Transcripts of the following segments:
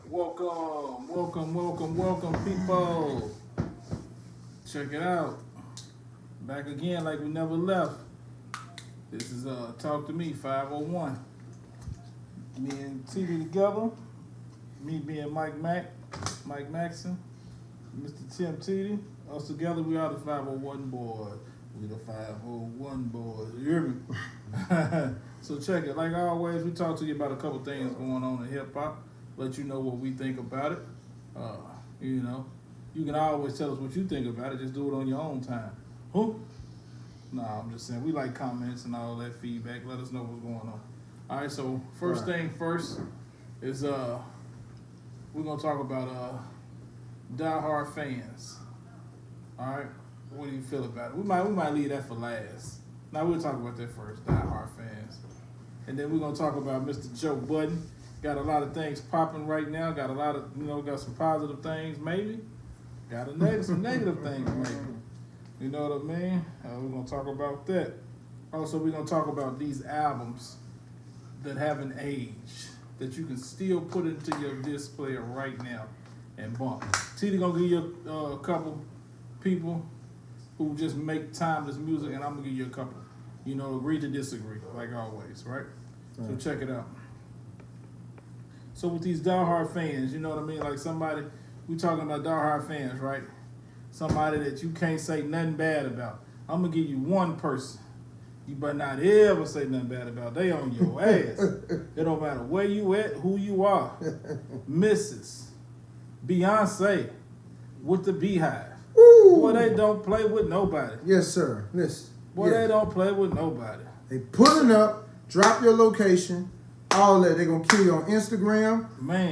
Welcome, people. Check it out. Back again like we never left. This is Talk to Me 501. Me and TV together. Me being Mike Maxon, Mr. Tim Titi. Us together, we are the 501 boys. We the 501 boys. You hear me? So check it. Like always, we talk to you about a couple things going on in hip hop. Let you know what we think about it. You can always tell us what you think about it. Just do it on your own time. Who? Nah, I'm just saying we like comments and all that feedback. Let us know what's going on. All right. So first thing first is we're gonna talk about diehard fans. All right. What do you feel about it? We might leave that for last. Now we'll talk about that first. Diehard fans, and then we're gonna talk about Mr. Joe Budden. Got a lot of things popping right now. Got a lot of, got some positive things maybe. Got some negative things maybe. You know what I mean? We're going to talk about that. Also, we're going to talk about these albums that haven't aged, that you can still put into your disc player right now and bump. Tita going to give you a couple people who just make timeless music, and I'm going to give you a couple, agree to disagree, like always, right? So check it out. So with these diehard fans, you know what I mean? Like somebody, we talking about diehard fans, right? Somebody that you can't say nothing bad about. I'm gonna give you one person you better not ever say nothing bad about. They on your ass. It don't matter where you at, who you are. Mrs. Beyonce with the Beehive. Ooh. Boy, they don't play with nobody. Yes, sir. Listen. Boy, they don't play with nobody. They pulling up, drop your location. All that. They're going to kill you on Instagram,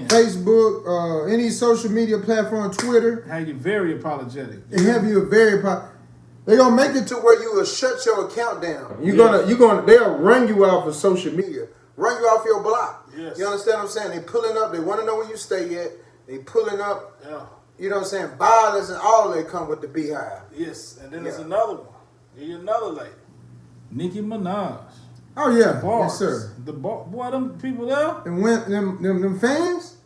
Facebook, any social media platform, Twitter. Have you very apologetic. They have you very They're going to make it to where you will shut your account down. They'll run you off of social media, run you off your block. Yes. You understand what I'm saying? They pulling up. They want to know where you stay at. They pulling up. Yeah. You know what I'm saying? Violence and all that come with the Beehive. Yes. And then there's another one. Here's another lady. Nicki Minaj. Oh yeah, yes sir. Boy, them people there. And when them fans,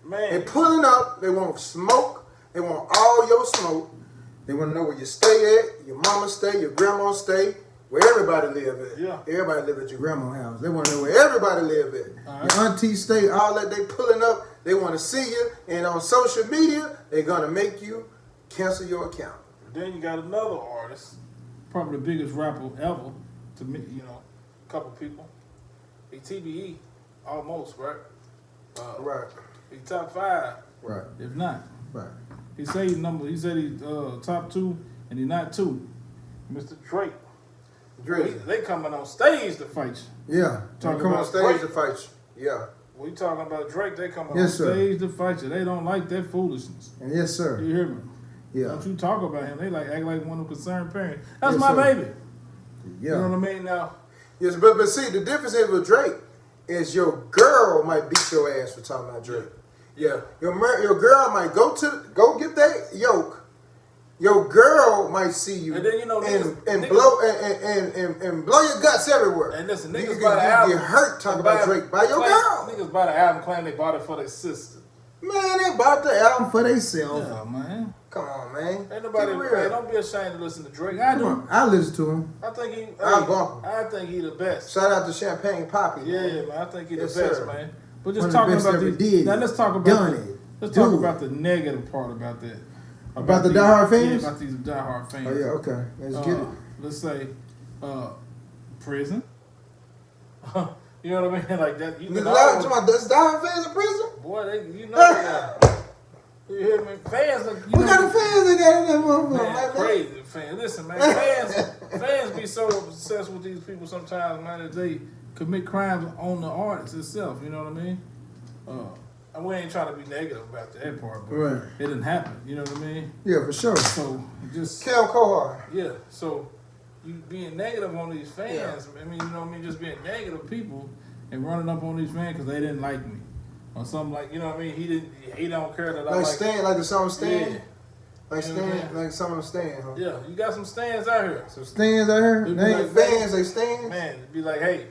man, they pulling up. They want smoke. They want all your smoke. They want to know where you stay at, your mama stay, your grandma stay, where everybody live at. Yeah, everybody live at your grandma's house. They want to know where everybody live at. Right. Your auntie stay, all that. They pulling up. They want to see you, and on social media, they're gonna make you cancel your account. Then you got another artist, probably the biggest rapper ever to me. Couple people. He TBE, almost, right? Right. He top 5. Right. If not. Right. He said he's top 2, and he's not 2. Mr. Drake. They coming on stage to fight you. Yeah. They come on stage to fight you. Yeah. We talking about Drake, they coming on stage to fight you. They don't like that foolishness. Yes, sir. You hear me? Yeah. Don't you talk about him. They act like one of the concerned parents. That's my baby. Yeah. You know what I mean now? Yes, but see, the difference is with Drake is your girl might beat your ass for talking about Drake. Yeah, your girl might go get that yoke. Your girl might see you and then and blow your guts everywhere. And listen, niggas buy the album. You get hurt talking about Drake by your girl. Niggas buy the album claim they bought it for their sister. Man, they bought the album for themselves. Yeah, man. Come on, man. Ain't nobody real. Don't be ashamed to listen to Drake. I do. I listen to him. I think he. I think he the best. Shout out to Champagne Poppy. Yeah, man. I think he the best, sir. man. But just talking about these. Now let's talk about talk about the negative part about that. About the diehard fans. Yeah, about these diehard fans. Oh yeah, okay. Let's get it. Let's say, prison. You know what I mean? Like that. That's diehard fans in prison. Boy, that. You hear me? Fans. What kind of fans they got in that motherfucker? Man, crazy fans. Listen, man. Fans be so obsessed with these people sometimes, man, that they commit crimes on the artist itself. You know what I mean? And we ain't trying to be negative about that part, but it didn't happen. You know what I mean? Yeah, for sure. So just Kel Kohar. Yeah. So you being negative on these fans. Yeah. I mean, you know what I mean? Just being negative people and running up on these fans because they didn't like me. Or something like, you know what I mean? He don't care that I like Stan, like the song Stan? Yeah. Like Stan, like some of them Stan, huh? Yeah, you got some stands out here. Some stands out here? They ain't fans, they stands? Man, be like, hey,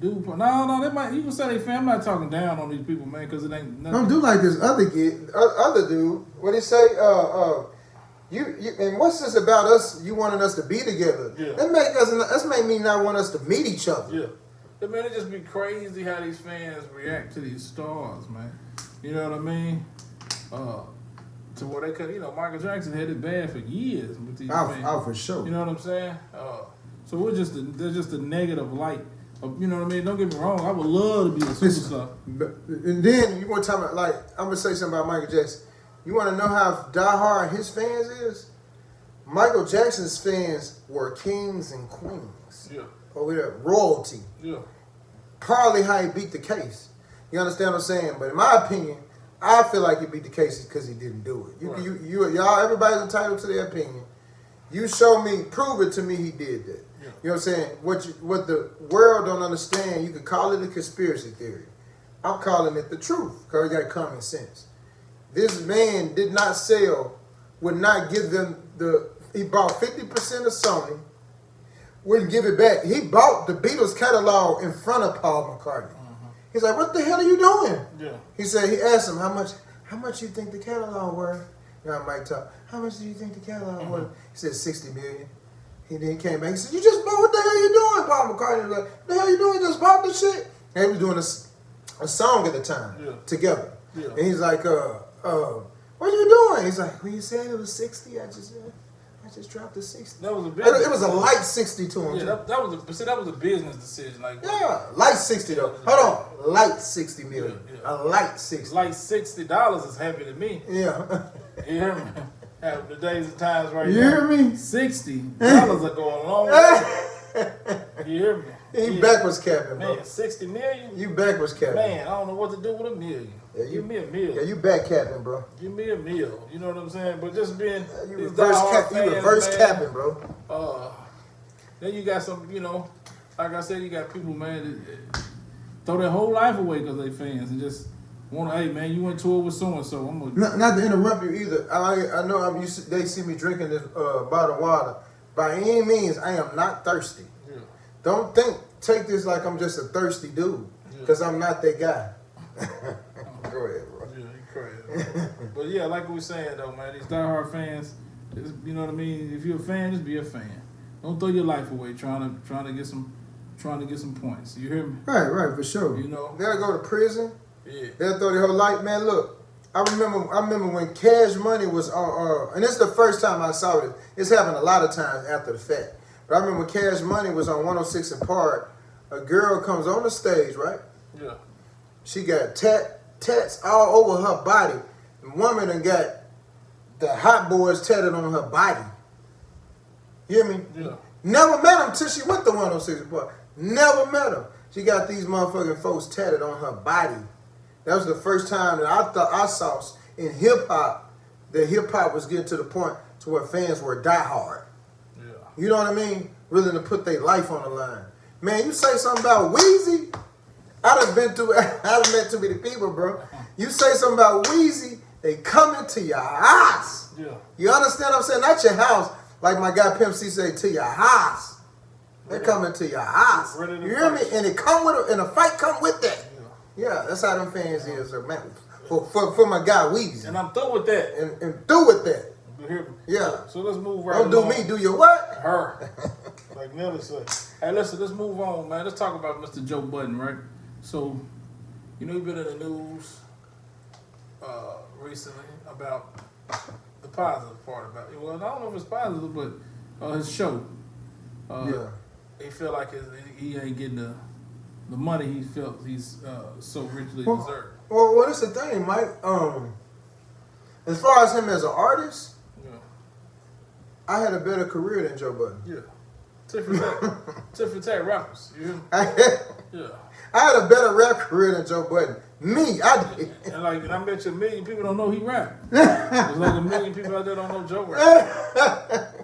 dude. No, they might. You can say they fan. I'm not talking down on these people, man, because it ain't nothing. Don't do like this other kid, other dude. What he say? You and what's this about us? You wanting us to be together? Yeah. That make me not want us to meet each other. Yeah. Yeah, man, it just be crazy how these fans react to these stars, man. You know what I mean? To where they could, Michael Jackson had it bad for years with these fans. Out for sure. You know what I'm saying? So they're just a negative light. You know what I mean? Don't get me wrong. I would love to be a superstar. And then you want to talk about, like, I'm gonna say something about Michael Jackson. You want to know how diehard his fans is? Michael Jackson's fans were kings and queens. Yeah. Over there, royalty. Yeah. Partly how he beat the case. You understand what I'm saying? But in my opinion, I feel like he beat the case because he didn't do it. Y'all, everybody's entitled to their opinion. You show me, prove it to me he did that. Yeah. You know what I'm saying? What the world don't understand, you could call it a conspiracy theory. I'm calling it the truth because he got common sense. This man did not sell, would not give them he bought 50% of Sony, wouldn't give it back. He bought the Beatles catalog in front of Paul McCartney. He's like, what the hell are you doing? Yeah. He said, he asked him, how much you think the catalog worth? You know, Mike talk, how much do you think the catalog worth? He said, 60 million. He then came back, he said, you just bought, what the hell you doing? Paul McCartney was like, what the hell you doing? You just bought this shit? And he was doing a song at the time together. Yeah. And he's like, what are you doing? He's like, when you said it was 60, I just dropped to 60. That was a business. It was a light 60 to him. Yeah, that was a business decision. Like, yeah, light 60 though. Hold on, light 60 million. Yeah. A light 60. like $60 is happy to me. Yeah. You hear me? Have the days and times right You now. hear me? $60 are going a long way. You hear me? He backwards capping, bro. Man, 60 million? You backwards capping. Man, I don't know what to do with $1 million. Yeah, Give me $1 million. Yeah, you back capping, bro. Give me $1 million. You know what I'm saying? But just being You these reverse, diehard fans, reverse man, capping, bro. Then you got some, like I said, you got people, man, that throw their whole life away because they fans and just want to, hey, man, you went tour with so-and-so. I'm gonna... Not to interrupt you either. I know they see me drinking this bottle of water. By any means, I am not thirsty. Yeah. Don't take this like I'm just a thirsty dude, because I'm not that guy. Go ahead, bro. Yeah, you crazy. But yeah, like we were saying though, man, these diehard fans, you know what I mean? If you're a fan, just be a fan. Don't throw your life away trying to get some points. You hear me? Right, for sure. They'll go to prison. Yeah. They'll throw their whole life. Man, look, I remember when Cash Money was on, and this is the first time I saw it. It's happened a lot of times after the fact. But I remember when Cash Money was on 106 and Park. A girl comes on the stage, right? Yeah. She got tats all over her body. The woman done got the Hot Boys tatted on her body. You hear me? Yeah. Never met him till she went to 106 and Park. Never met him. She got these motherfucking folks tatted on her body. That was the first time that I thought I saw in hip hop that hip hop was getting to the point to where fans were diehard. Yeah. You know what I mean? Willing to put their life on the line. Man, you say something about Weezy, I done met too many people, bro. You say something about Weezy, they come into your house. Yeah. You understand what I'm saying? Not your house, like my guy Pimp C say, to your house. They come into your house. You hear me? And it come with and a fight come with that. Yeah, that's how them fans is, man. For my guy Weezy. And I'm through with that. And through with that. You hear me? Yeah. So let's move right Don't do along. me, do your what? Her. Like Nelly said. Hey, listen, let's move on, man. Let's talk about Mr. Joe Budden, right? So, you've been in the news recently about the positive part about it. Well, I don't know if it's positive, but his show. Yeah. He feel like he ain't getting the money he felt he's so richly deserved. Well, that's the thing, Mike. As far as him as an artist, I had a better career than Joe Budden. Yeah. Tit for tat rappers. You hear me? Yeah. I had a better rap career than Joe Budden. Me, I did. And I bet you 1 million people don't know he rap. There's like 1 million people out there don't know Joe rap.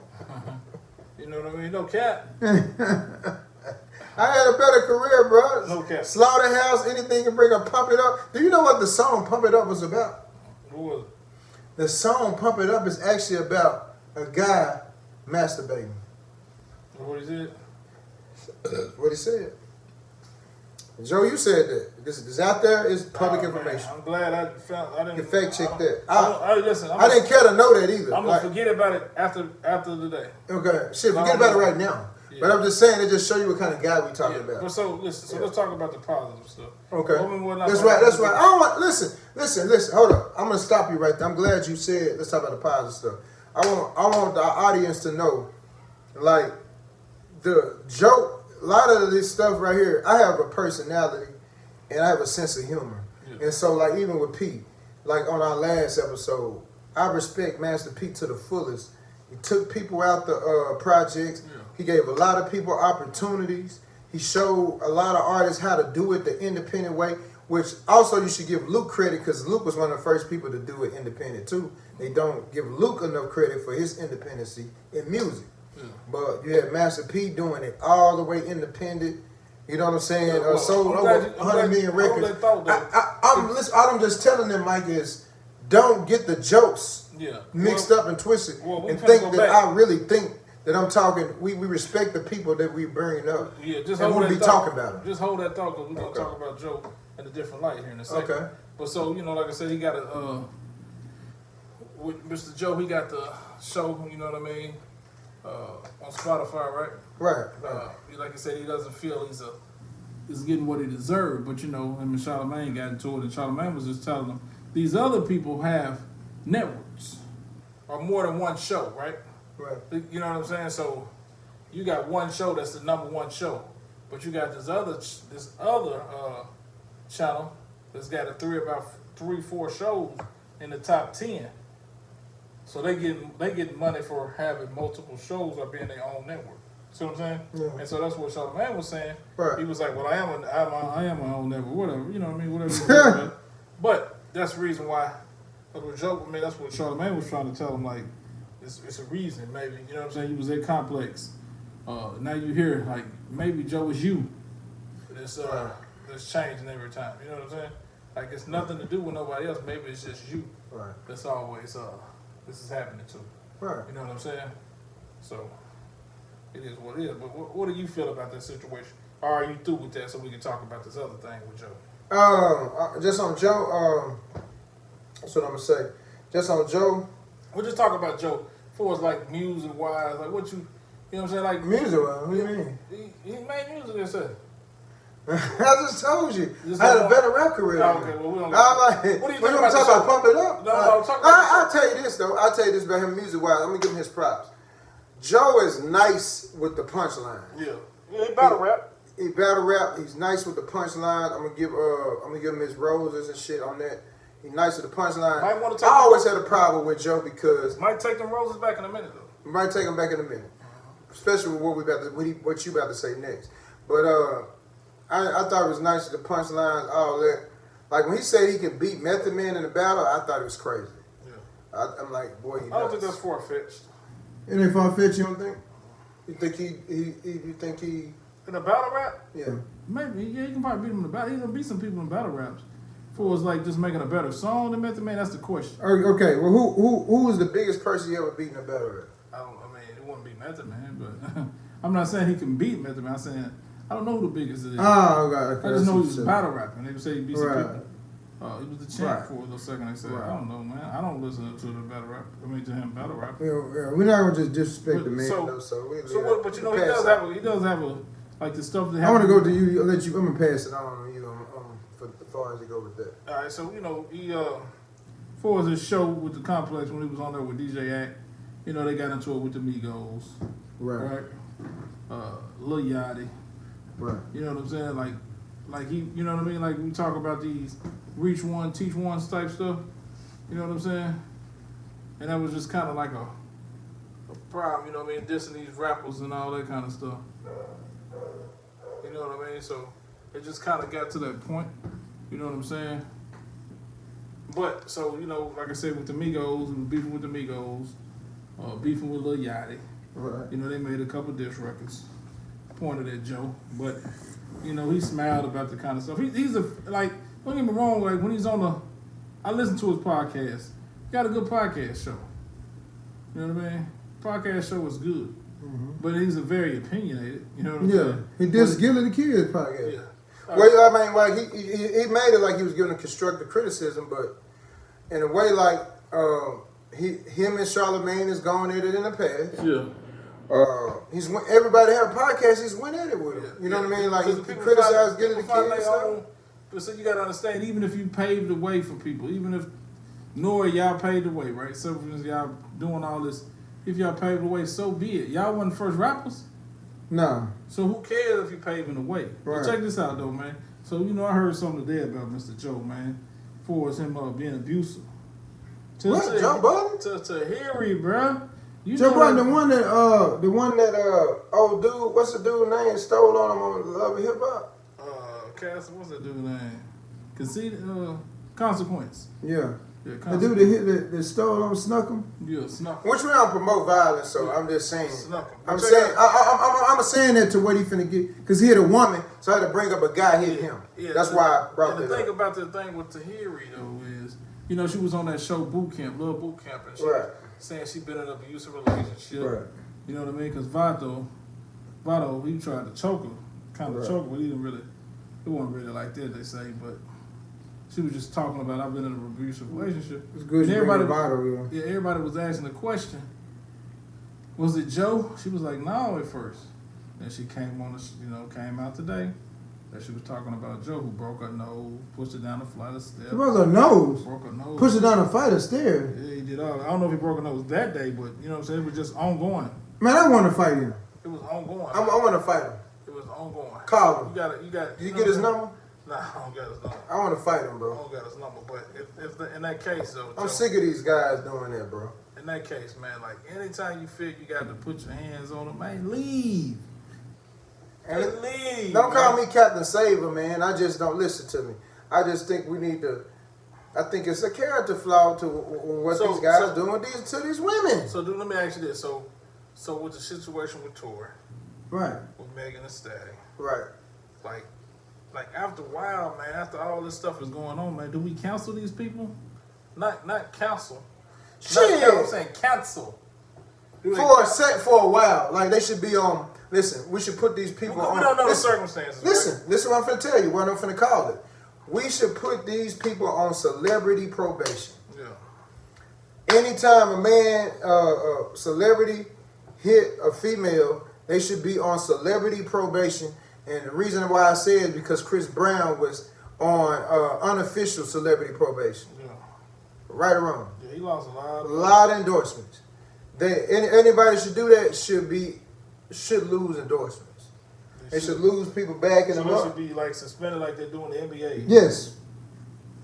You know what I mean? No cap. I had a better career, bro. No cap. Slaughterhouse, anything can bring a Pump It Up. Do you know what the song Pump It Up was about? What was it? The song Pump It Up is actually about a guy masturbating. What he said? What he said. Joe, you said that. This is out there. It's public Man, information. I'm glad I found. I didn't You fact check that. Listen. I didn't care to know that either. I'm gonna forget about it after the day. Okay, shit, forget about it right now. Yeah. But I'm just saying, it just show you what kind of guy we talking about. But so listen, let's talk about the positive stuff. Okay, that's right. I don't want listen. Hold up, I'm gonna stop you right there. I'm glad you said let's talk about the positive stuff. I want the audience to know, like the joke. A lot of this stuff right here, I have a personality and I have a sense of humor. Yeah. And so, like, even with Pete, like on our last episode, I respect Master Pete to the fullest. He took people out the projects. Yeah. He gave a lot of people opportunities. He showed a lot of artists how to do it the independent way, which also you should give Luke credit because Luke was one of the first people to do it independent too. They don't give Luke enough credit for his independency in music. Yeah. But you had Master P doing it all the way independent. You know what I'm saying? Yeah, well, sold over 100 million records. I'm just telling them, Mike, is don't get the jokes mixed up and twisted and think that I really think that I'm talking. We respect the people that we bring up. Yeah, just and we'll be talking about them. Just hold that thought because we're going to talk about Joe in a different light here in a second. Okay. But so, like I said, he got with Mr. Joe, he got the show, you know what I mean? On Spotify, right? Right. Like I said, he doesn't feel he's getting what he deserved. But him and Charlamagne got into it, and Charlamagne was just telling him these other people have networks or more than one show, right? Right. You know what I'm saying? So you got one show that's the number one show, but you got this other channel that's got about 3-4 shows in the top 10. So they getting money for having multiple shows or being their own network. See what I'm saying? Yeah. And so that's what Charlamagne was saying. Right. He was like, "Well, I am my own network, whatever. You know what I mean? Whatever." But that's the reason why. That's what Charlamagne was trying to tell him. Like, it's a reason, maybe. You know what I'm saying? He was at Complex. Now you hear like maybe Joe is you. That's changing every time. You know what I'm saying? Like it's nothing to do with nobody else. Maybe it's just you. Right. That's always this is happening to. Right. You know what I'm saying? So it is what it is. But what do you feel about that situation? Or are you through with that so we can talk about this other thing with Joe? Just on Joe, that's what I'm gonna say. Just on Joe. We'll just talk about Joe for as like music wise, like what you know what I'm saying? Like music wise, what do you mean? He made music and said. I just told you. I had a better rap career. Oh, okay, well, we don't what do you think about talk about Pump It Up? No, I'll tell you this, though. I'll tell you this about him music-wise. I'm going to give him his props. Joe is nice with the punchline. Yeah, he battle rap. He battle rap. He's nice with the punchline. I'm gonna give him his roses and shit on that. He's nice with the punchline. I always had a problem with Joe because... Might take them roses back in a minute, though. Might take them back in a minute. Especially with what you about to say next. But, I thought it was nice with the punchlines, all that. Like when he said he can beat Method Man in the battle, I thought it was crazy. Yeah. I'm like, boy, I don't think that's far-fetched. It ain't far-fetched, you don't think? You think he in a battle rap? Yeah. Maybe. Yeah, you can probably beat him in the battle. He can beat some people in battle raps. For us, like just making a better song than Method Man, that's the question. Okay, well, who was the biggest person you ever beat in a battle rap? I mean, it wouldn't be Method Man, but I'm not saying he can beat Method Man. I'm saying I don't know who the biggest is. Oh, okay. I just know he was battle rapping. They would say he beat some people. He was the champ for a little second. They said, I don't know, man. I don't listen to the battle rap. To him battle rap. Yeah, we're not gonna just disrespect the man. But he does have a like the stuff that. I want to go to you. I'm gonna pass it on to you. For as far as you go with that. All right, so he for his show with the Complex when he was on there with DJ Act, they got into it with the Migos, right? Lil Yachty. Right. You know what I'm saying? Like he, you know what I mean? Like we talk about these reach one, teach one type stuff. You know what I'm saying? And that was just kind of like a problem, you know what I mean? Dissing these rappers and all that kind of stuff. You know what I mean? So it just kind of got to that point. You know what I'm saying? But, so, like I said, with the Migos, we were beefing with the Migos, beefing with Lil Yachty. Right. They made a couple diss records. Pointed at Joe, but he smiled about the kind of stuff. He's don't get me wrong. Like when he's on I listen to his podcast. He got a good podcast show. You know what I mean? Podcast show is good, but he's a very opinionated. You know what I'm saying? He did Skillet the Kid podcast. Yeah. Well, I mean, like he made it like he was giving constructive criticism, but in a way, like him and Charlamagne is going at it in the past. Yeah. Everybody have a podcast. He's went at it with him. You know what I mean? Like he criticized getting the kids. But so you gotta understand, even if you paved the way for people, even if Nori y'all paved the way, right? So y'all doing all this, if y'all paved the way, so be it. Y'all wasn't the first rappers. No. So who cares if you paving the way? Right. But check this out though, man. So I heard something today about Mr. Joe, man, for him being abusive. What? Joe Budden? To Harry, bro. Joe Budden, the one that old dude, what's the dude name? Stole on him on Love and Hip Hop. Castle, what's that dude name? Consequence. Yeah. The dude that stole him, snuck him. Yeah, snuck. Which we don't promote violence, so I'm just saying. Snuck him. I'm saying I'm saying that to what he finna get, because he hit a woman, so I had to bring up a guy hitting him. Yeah, that's why I brought that up. The thing about the thing with Tahiri though is, she was on that show Boot Camp, Love Boot Camp, and she was saying she been in an abusive relationship. Right. You know what I mean? Because Vado, he tried to choke her, choke her, but he didn't really. It wasn't really like that, they say, but she was just talking about I've been in an abusive relationship. It's good. And everybody was asking the question, was it Joe? She was like, no, at first. Then she came came out today that she was talking about Joe, who broke her nose, pushed her down a flight of stairs. She broke her nose? Broke her nose. Pushed her down a flight of stairs? Yeah, he did all that. I don't know if he broke her nose that day, but you know what I'm saying? It was just ongoing. Man, I want to fight him. It was ongoing. I want to fight him. It was ongoing. Call him. You got. Did you get his number? Nah, I don't got his number. I want to fight him, bro. I don't got his number, but if in that case, though, I'm sick of these guys doing that, bro. In that case, man, like anytime you feel you got to put your hands on them, man, leave. Leave. Don't call me Captain Saver, man. I just don't listen to me. I just think we need to. I think it's a character flaw to what these guys doing to these women. So, let me ask you this: so with the situation with Tori, right, with Megan Thee Stallion, right, like after a while, man, after all this stuff is going on, man, do we cancel these people? Not counsel. Shit. I'm saying cancel. For a while, like they should be on. Listen, we should put these people on. We don't know the circumstances. Listen, this is what I'm finna tell you. What I'm finna call it. We should put these people on celebrity probation. Yeah. Anytime a man, celebrity hit a female, they should be on celebrity probation. And the reason why I say it is because Chris Brown was on unofficial celebrity probation. Yeah. Right or wrong? Yeah, he lost a lot of endorsements. Anybody should do that should lose endorsements. They should lose people back in the month. So they should be like suspended like they're doing the NBA. Yes.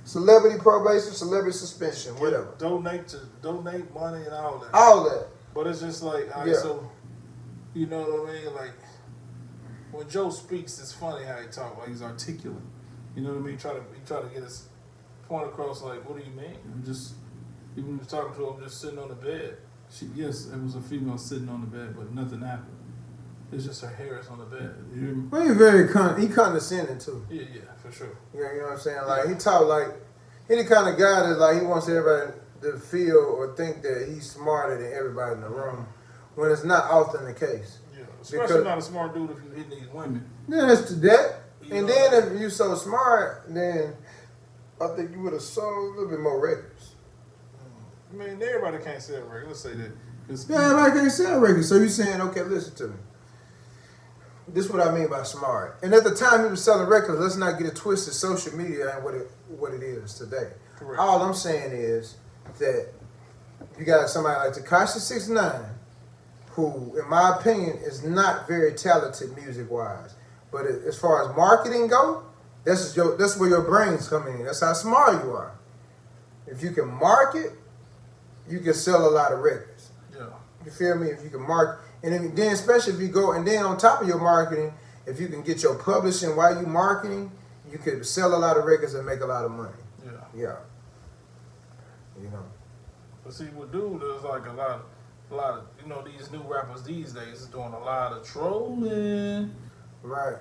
Celebrity probation, celebrity suspension, whatever. Donate money and all that. All that. But it's just like, so you know what I mean? Like when Joe speaks, it's funny how he talks. Like he's articulate. You know what I mean? He try to get his point across. Like, what do you mean? Even when he was talking to him, just sitting on the bed. Yes, it was a female sitting on the bed, but nothing happened. It's just her hair is on the bed. Well, he's very he condescending too. Yeah, for sure. You know what I'm saying? Like he talk like he the kind of guy that like he wants everybody to feel or think that he's smarter than everybody in the room, when it's not often the case. Yeah, especially not a smart dude if you hitting these women. Yeah, that's that. And then if you so smart, then I think you would have sold a little bit more records. I mean, everybody can't sell records. Let's say that. Yeah, everybody can't sell records. So you're saying, okay, listen to me. This is what I mean by smart. And at the time he was selling records, let's not get it twisted. Social media ain't what it is today. Correct. All I'm saying is that you got somebody like Tekashi 6ix9ine, who, in my opinion, is not very talented music-wise. But as far as marketing go, that's where your brains come in. That's how smart you are. If you can market, you can sell a lot of records. Yeah. You feel me? If you can market. And then especially if you go, and then on top of your marketing, if you can get your publishing while you marketing, you could sell a lot of records and make a lot of money. Yeah. Yeah. You know. But see, what dude is like a lot of, these new rappers these days is doing a lot of trolling. Right.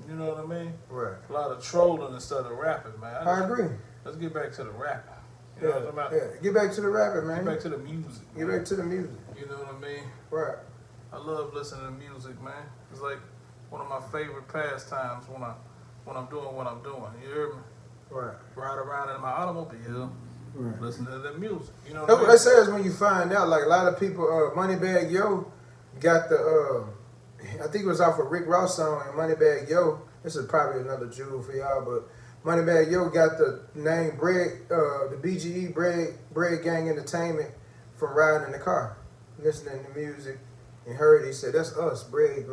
You know what I mean? Right. A lot of trolling instead of rapping, man. I agree. Let's get back to the rapping. You know what I'm about? Yeah. Get back to the rapping, man. Get back to the music. Get back to the music. You know what I mean? Right. I love listening to music, man. It's like one of my favorite pastimes when when I'm doing what I'm doing. You hear me? Right. Ride around in my automobile, Right. listen to the music. You know That's what what I I mean? say is when you find out, like a lot of people, Moneybag Yo got the, I think it was off of Rick Ross song, and Moneybag Yo, this is probably another jewel for y'all, but Moneybag Yo got the name the BGE Bread Gang Entertainment from riding in the car, listening to music, and heard he said, that's us, Bread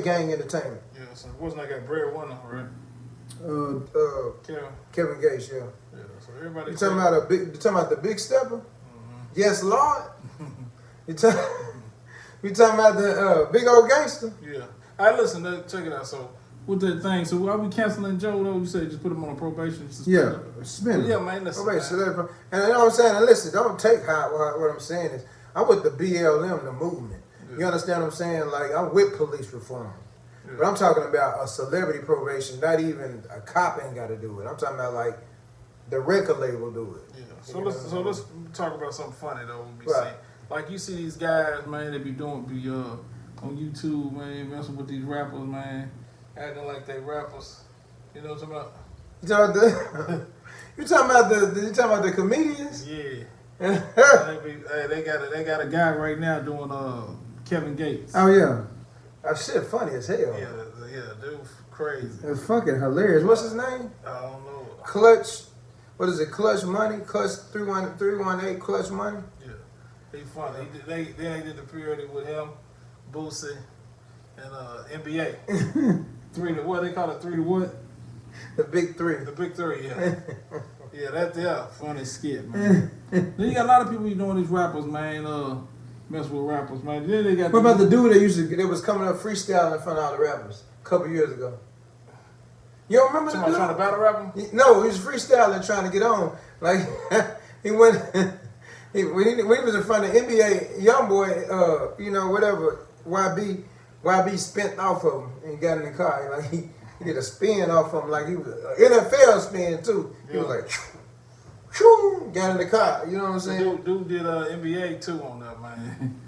Gang Entertainment. Yeah, so wasn't I got Bread Winner, right? Kevin, Kevin. Gates, yeah. Yeah, so everybody. You talking about the big stepper? Mm-hmm. Yes, Lord. You talking about the big old gangster? Yeah. All right, listen, check it out. So, with that thing, so are we canceling Joe, though? You said just put him on a probation. Yeah, spin it. Yeah, man, listen. Okay, Man. so and you know what I'm saying? And listen, don't take what I'm saying is, I'm with the BLM, the movement. Yeah. You understand what I'm saying? Like, I'm with police reform. Yeah. But I'm talking about a celebrity probation, not even a cop ain't got to do it. I'm talking about, like, the record label do it. Yeah. So let's talk about something funny, though. We Right. see. Like, you see these guys, man, they be on YouTube, man, messing with these rappers, man, acting like they rappers. You know what I'm talking about? You talking about the comedians? Yeah. They got a guy right now doing Kevin Gates. Oh yeah, that shit funny as hell. Yeah, dude, crazy. It's fucking hilarious. What's his name? I don't know. Clutch. What is it? Clutch Money. Clutch 318. Clutch Money. Yeah, he funny. They did the parody with him, Boosie, and NBA. What they call it? 3 to what? The big three. The big 3. Yeah. Yeah, that's funny skit, man. Then you got a lot of people doing these rappers, man. Mess with rappers, man. Then they got. What about the dude that was coming up freestyling in front of all the rappers a couple years ago? You don't remember Somebody the trying to dude? battle rap him? No, he was freestyling trying to get on. Like he went when he was in front of NBA YoungBoy, whatever YB spent off of him and got in the car. Like he did a spin off of him, like he was NFL spin too. He was like, got in the car. You know what I'm saying? Dude did NBA too on that, man.